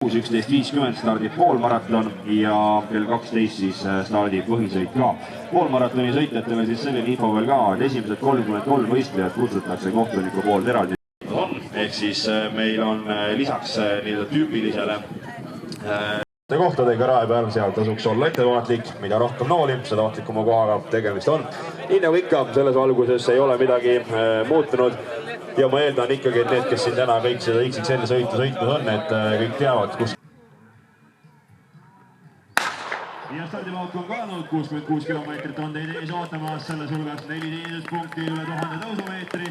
11.50 stardib poolmaraton ja kell 12 siis stardib põhisõit ka. Poolmaratoni sõitjatele siis selline info veel ka, et esimesed 33 võistlejat kutsutakse kohtuniku poolt eraldi. Ehk siis meil on lisaks tüüpilisele kohtadega rae peal, seal tasuks olla ettevaatlik, mida rohkem nooli, seda ohtlikuma kohaga tegemist on. Nii nagu ikka, selles valguses ei ole midagi muutunud ja ma eeldan ikkagi, et need, kes siin täna kõik seda XXL sõitu sõitnud on, et kõik teavad, kus. Ja stardipauk on kaanud, 66 kilomeetrit on teid ees ootamas, selles hulgas 4 teeninduspunkti üle 1000 tõusumeetri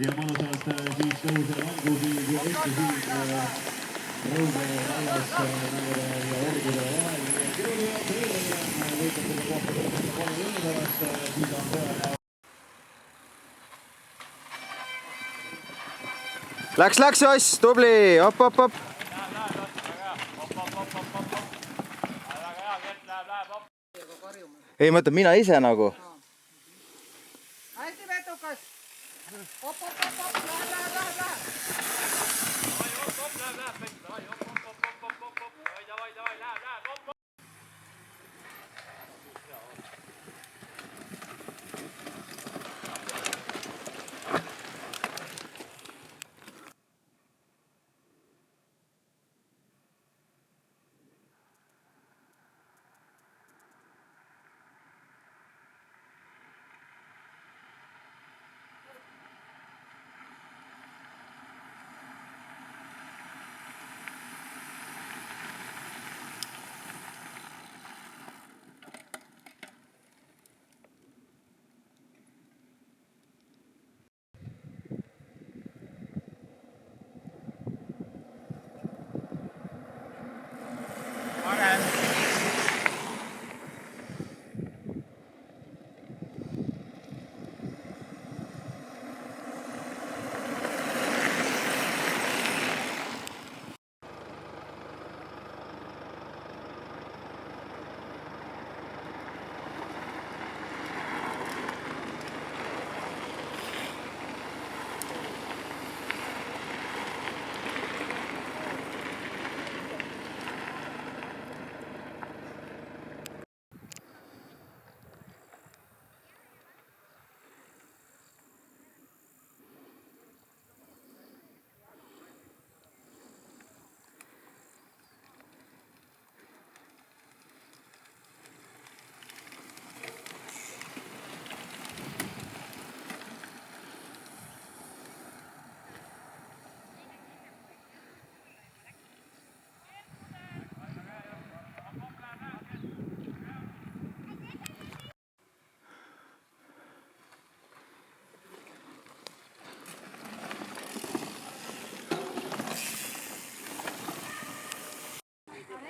ja mõnusalt siis tõuse langusid ja võistlusid Rõuge vallas Mängure ja Orgide vahel. Võitletele kohta 30 pärast, siis on tõenäoliselt. Läks Oss, tubli, op. Ei mõtle, mina ise nagu. Hästi vetukas. Op, lähe.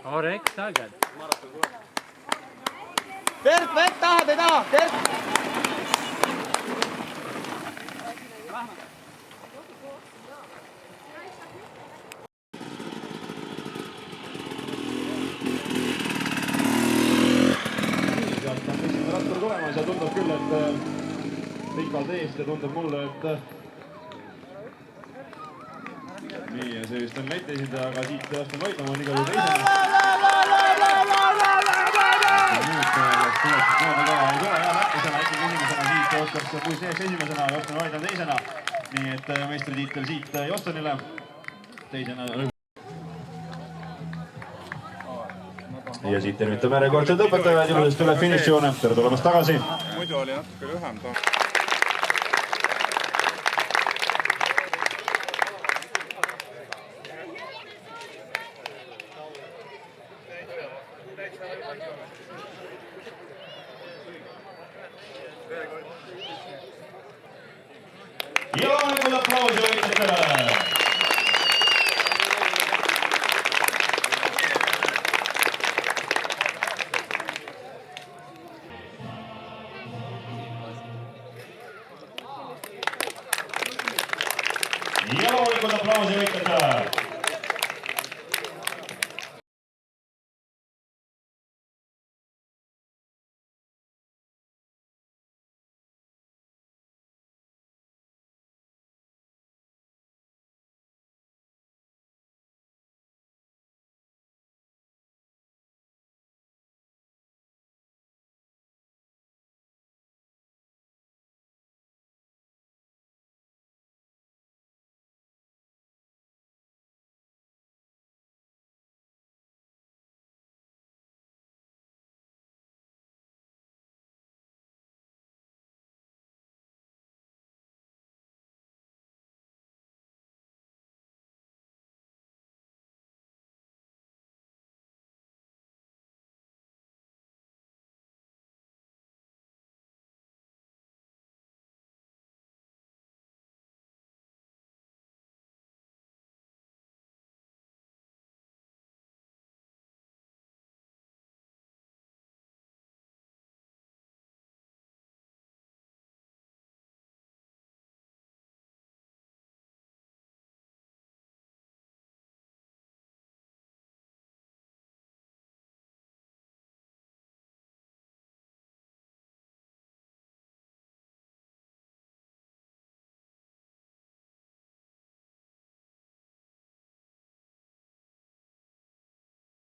Korrekt, tagad. Kert, vett tahad ei taha, Kert? Sealt on esimene rattur tulemas ja tundub küll, et pikalt eest ja tundub mulle, et nii, ja see vist on Läti esindaja, aga siit Õhtul Vaidlam on igal juhul teisena. Oskar Puisneeks esimesena ja Õhtul Vaidlam teisena. Nii et meistritiitel siit Jostonile. Teisena. Ja siit tervitame järjekordselt õpetajad ilusast üle finišijoone. Tere tulemast tagasi. Muidu oli natuke lühem. Ja loomulikult aplausi